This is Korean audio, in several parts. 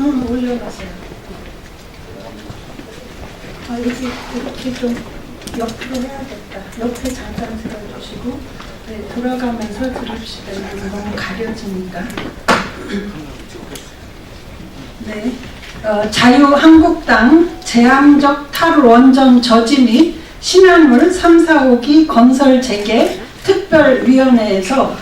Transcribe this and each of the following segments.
올려가세요. 이렇게 좀 옆으로 해야겠다. 옆에 잠깐 세워주시고, 네, 돌아가면서 들읍시다. 이거 너무 가려지니까. 네, 자유한국당 제한적 탈원전 저지 및 신한울 3, 4호기 건설 재개 특별위원회에서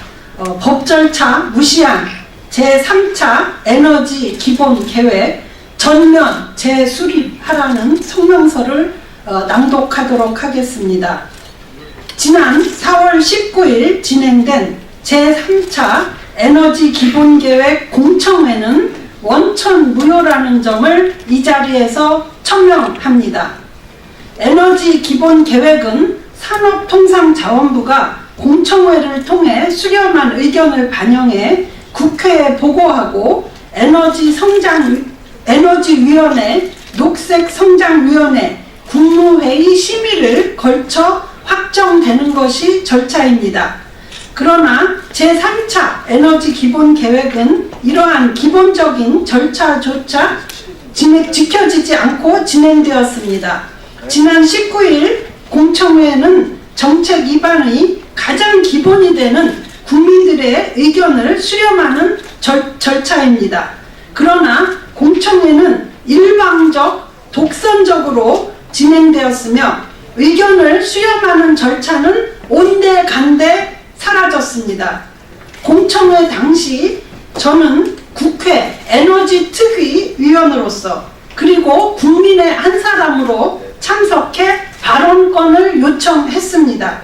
법 절차 무시한 제3차 에너지 기본 계획 전면 재수립하라는 성명서를 낭독하도록 하겠습니다. 지난 4월 19일 진행된 제3차 에너지 기본 계획 공청회는 원천 무효라는 점을 이 자리에서 천명합니다. 에너지 기본 계획은 산업통상자원부가 공청회를 통해 수렴한 의견을 반영해 국회에 보고하고 에너지위원회, 녹색성장위원회, 국무회의 심의를 걸쳐 확정되는 것이 절차입니다. 그러나 제3차 에너지 기본 계획은 이러한 기본적인 절차조차 지켜지지 않고 진행되었습니다. 지난 19일 공청회는 정책 입안의 가장 기본이 되는 국민들의 의견을 수렴하는 절차입니다. 그러나 공청회는 일방적, 독선적으로 진행되었으며 의견을 수렴하는 절차는 온데간데 사라졌습니다. 공청회 당시 저는 국회 에너지특위 위원으로서 그리고 국민의 한 사람으로 참석해 발언권을 요청했습니다.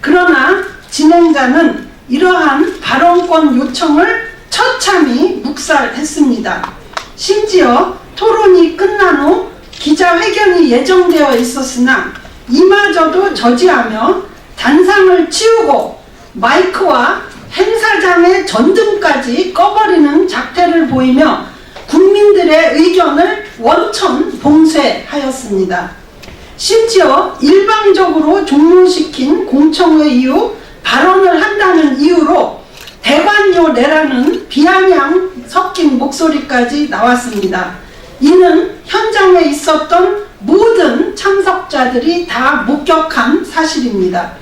그러나 진행자는 이러한 발언권 요청을 처참히 묵살했습니다. 심지어 토론이 끝난 후 기자회견이 예정되어 있었으나 이마저도 저지하며 단상을 치우고 마이크와 행사장의 전등까지 꺼버리는 작태를 보이며 국민들의 의견을 원천 봉쇄하였습니다. 심지어 일방적으로 종료시킨 공청회 이후 발언을 한다는 이유로 대관료내라는 비아냥 섞인 목소리까지 나왔습니다. 이는 현장에 있었던 모든 참석자들이 다 목격한 사실입니다.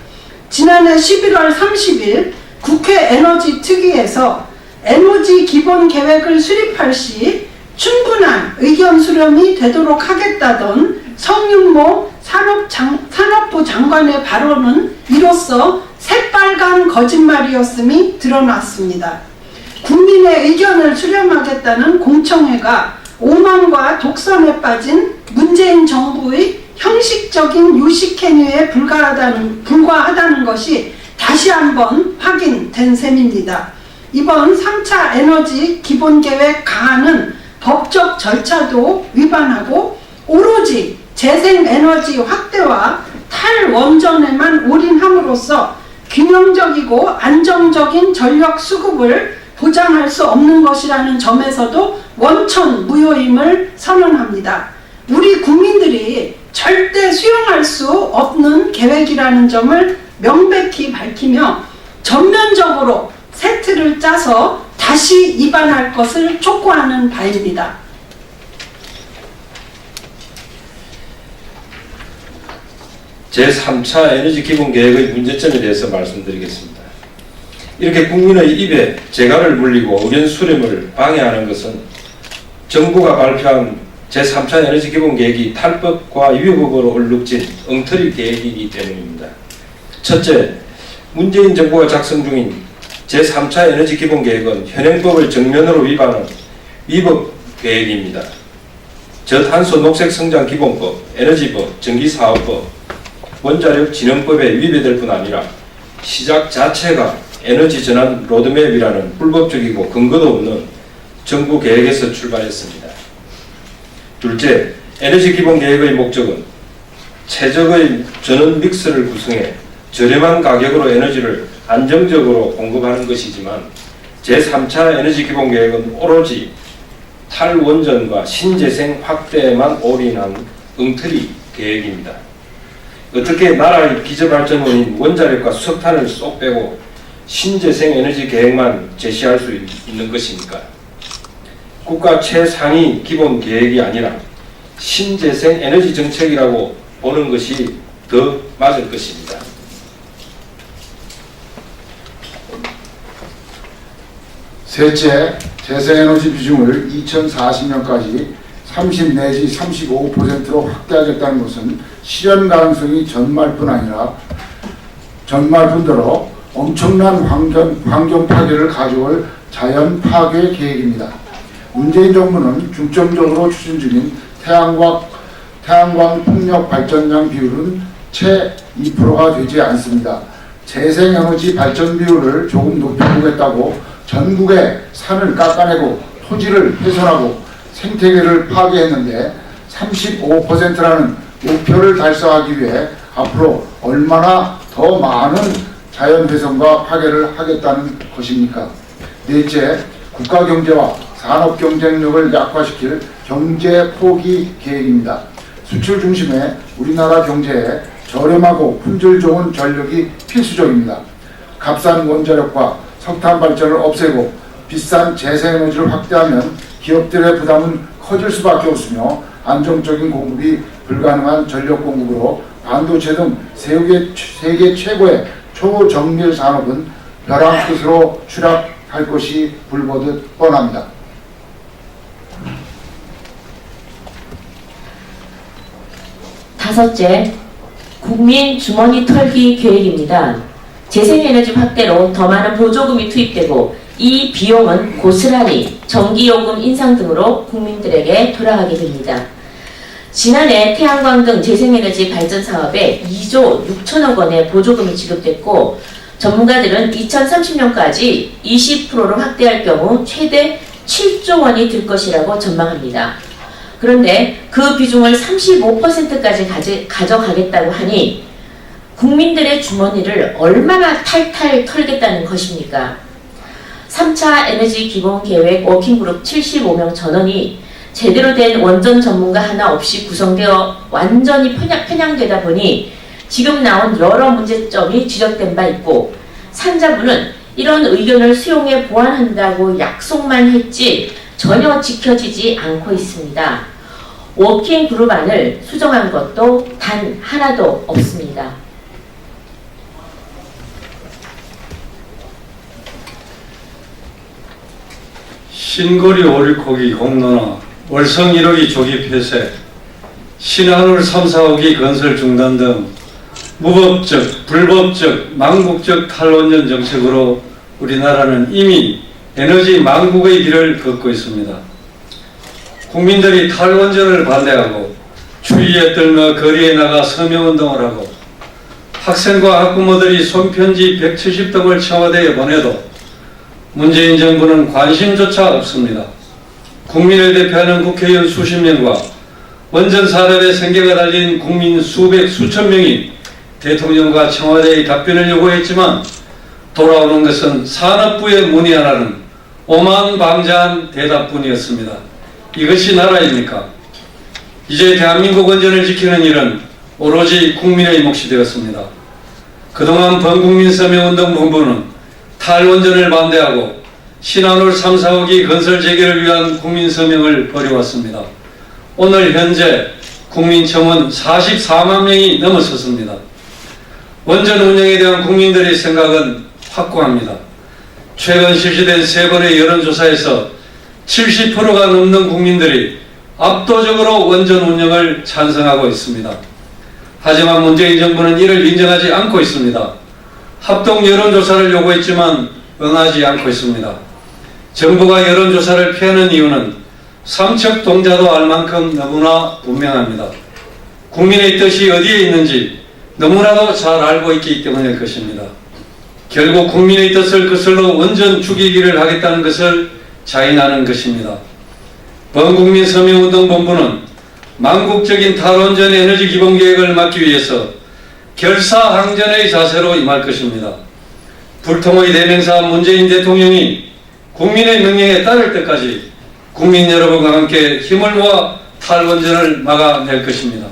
지난해 11월 30일 국회 에너지특위에서 에너지 기본 계획을 수립할 시 충분한 의견 수렴이 되도록 하겠다던 성윤모 산업부 장관의 발언은 이로써 새빨간 거짓말이었음이 드러났습니다. 국민의 의견을 수렴하겠다는 공청회가 오만과 독선에 빠진 문재인 정부의 형식적인 유식행위에 불과하다는 것이 다시 한번 확인된 셈입니다. 이번 3차 에너지 기본계획 가안은 법적 절차도 위반하고 오로지 재생에너지 확대와 탈원전에만 올인함으로써 균형적이고 안정적인 전력 수급을 보장할 수 없는 것이라는 점에서도 원천 무효임을 선언합니다. 우리 국민들이 절대 수용할 수 없는 계획이라는 점을 명백히 밝히며 전면적으로 새 틀을 짜서 다시 입안할 것을 촉구하는 바입니다. 제3차 에너지 기본 계획의 문제점에 대해서 말씀드리겠습니다. 이렇게 국민의 입에 재갈을 물리고 의견 수렴을 방해하는 것은 정부가 발표한 제3차 에너지 기본 계획이 탈법과 위법으로 얼룩진 엉터리 계획이기 때문입니다. 첫째, 문재인 정부가 작성 중인 제3차 에너지 기본 계획은 현행법을 정면으로 위반한 위법 계획입니다. 저탄소 녹색 성장 기본법, 에너지법, 전기사업법, 원자력 진흥법에 위배될 뿐 아니라 시작 자체가 에너지 전환 로드맵이라는 불법적이고 근거도 없는 정부 계획에서 출발했습니다. 둘째, 에너지 기본 계획의 목적은 최적의 전원 믹스를 구성해 저렴한 가격으로 에너지를 안정적으로 공급하는 것이지만 제3차 에너지 기본 계획은 오로지 탈원전과 신재생 확대에만 올인한 엉터리 계획입니다. 어떻게 나라의 기저발전원인 원자력과 석탄을 쏙 빼고 신재생 에너지 계획만 제시할 수 있는 것입니까? 국가 최상위 기본 계획이 아니라 신재생 에너지 정책이라고 보는 것이 더 맞을 것입니다. 셋째, 재생에너지 비중을 2040년까지 30 내지 35%로 확대하겠다는 것은 실현 가능성이 전말뿐 아니라 전말뿐더러 엄청난 환경 파괴를 가져올 자연 파괴 계획입니다. 문재인 정부는 중점적으로 추진 중인 태양광 풍력 발전량 비율은 채 2%가 되지 않습니다. 재생에너지 발전 비율을 조금 높여보겠다고 전국의 산을 깎아내고 토지를 훼손하고 생태계를 파괴했는데 35%라는 목표를 달성하기 위해 앞으로 얼마나 더 많은 자연훼손과 파괴를 하겠다는 것입니까? 넷째, 국가 경제와 산업 경쟁력을 약화시킬 경제 포기 계획입니다. 수출 중심의 우리나라 경제에 저렴하고 품질 좋은 전력이 필수적입니다. 값싼 원자력과 석탄 발전을 없애고 비싼 재생에너지를 확대하면 기업들의 부담은 커질 수밖에 없으며 안정적인 공급이 불가능한 전력 공급으로 반도체 등 세계 최고의 초정밀 산업은 벼랑 끝으로 추락할 것이 불보듯 뻔합니다. 다섯째, 국민 주머니 털기 계획입니다. 재생에너지 확대로 더 많은 보조금이 투입되고 이 비용은 고스란히 전기요금 인상 등으로 국민들에게 돌아가게 됩니다. 지난해 태양광 등 재생에너지 발전 사업에 2조 6천억 원의 보조금이 지급됐고 전문가들은 2030년까지 20%로 확대할 경우 최대 7조 원이 들 것이라고 전망합니다. 그런데 그 비중을 35%까지 가져가겠다고 하니 국민들의 주머니를 얼마나 탈탈 털겠다는 것입니까? 3차 에너지 기본계획 워킹그룹 75명 전원이 제대로 된 원전 전문가 하나 없이 구성되어 완전히 편향되다 보니 지금 나온 여러 문제점이 지적된 바 있고 산자부는 이런 의견을 수용해 보완한다고 약속만 했지 전혀 지켜지지 않고 있습니다. 워킹그룹 안을 수정한 것도 단 하나도 없습니다. 신고리 오리코기 공론화, 월성 1호기 조기 폐쇄, 신한울 3, 4호기 건설 중단 등 무법적, 불법적, 망국적 탈원전 정책으로 우리나라는 이미 에너지 망국의 길을 걷고 있습니다. 국민들이 탈원전을 반대하고 추위에 떨며 거리에 나가 서명운동을 하고 학생과 학부모들이 손편지 170통을 청와대에 보내도 문재인 정부는 관심조차 없습니다. 국민을 대표하는 국회의원 수십 명과 원전 산업에 생계가 달린 국민 수천 명이 대통령과 청와대의 답변을 요구했지만 돌아오는 것은 산업부에 문의하라는 오만방자한 대답뿐이었습니다. 이것이 나라입니까? 이제 대한민국 원전을 지키는 일은 오로지 국민의 몫이 되었습니다. 그동안 범국민 서명운동본부는 탈원전을 반대하고 신한울 3, 4호기 건설 재개를 위한 국민 서명을 벌여왔습니다. 오늘 현재 국민 청원 44만 명이 넘어섰습니다. 원전 운영에 대한 국민들의 생각은 확고합니다. 최근 실시된 3번의 여론조사에서 70%가 넘는 국민들이 압도적으로 원전 운영을 찬성하고 있습니다. 하지만 문재인 정부는 이를 인정하지 않고 있습니다. 합동 여론조사를 요구했지만 응하지 않고 있습니다. 정부가 여론조사를 피하는 이유는 삼척동자도 알 만큼 너무나 분명합니다. 국민의 뜻이 어디에 있는지 너무나도 잘 알고 있기 때문일 것입니다. 결국 국민의 뜻을 거슬러 원전 죽이기를 하겠다는 것을 자인하는 것입니다. 범국민 서명운동본부는 망국적인 탈원전 에너지 기본계획을 막기 위해서 결사항전의 자세로 임할 것입니다. 불통의 대명사 문재인 대통령이 국민의 명령에 따를 때까지 국민 여러분과 함께 힘을 모아 탈원전을 막아낼 것입니다.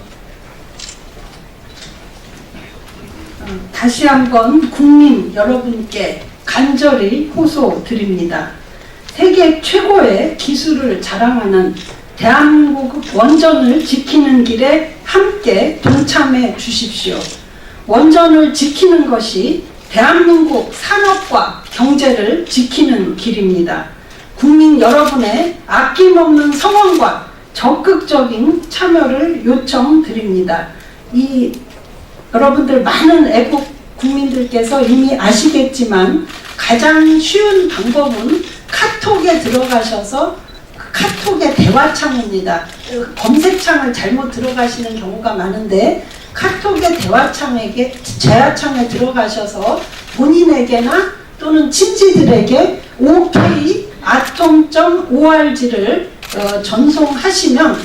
다시 한번 국민 여러분께 간절히 호소드립니다. 세계 최고의 기술을 자랑하는 대한민국 원전을 지키는 길에 함께 동참해 주십시오. 원전을 지키는 것이 대한민국 산업과 경제를 지키는 길입니다. 국민 여러분의 아낌없는 성원과 적극적인 참여를 요청드립니다. 여러분들 많은 애국 국민들께서 이미 아시겠지만 가장 쉬운 방법은 카톡에 들어가셔서 카톡의 대화창입니다. 검색창을 잘못 들어가시는 경우가 많은데 카톡의 대화창에 들어가셔서 본인에게나 또는 친지들에게 okatom.org를 전송하시면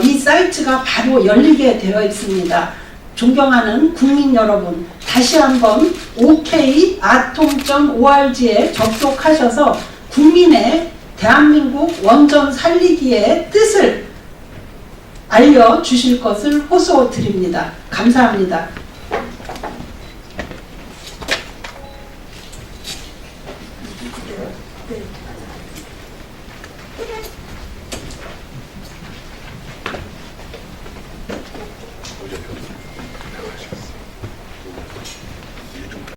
이 사이트가 바로 열리게 되어 있습니다. 존경하는 국민 여러분, 다시 한번 okatom.org에 접속하셔서 국민의 대한민국 원전 살리기의 뜻을 알려주실 것을 호소드립니다. 감사합니다.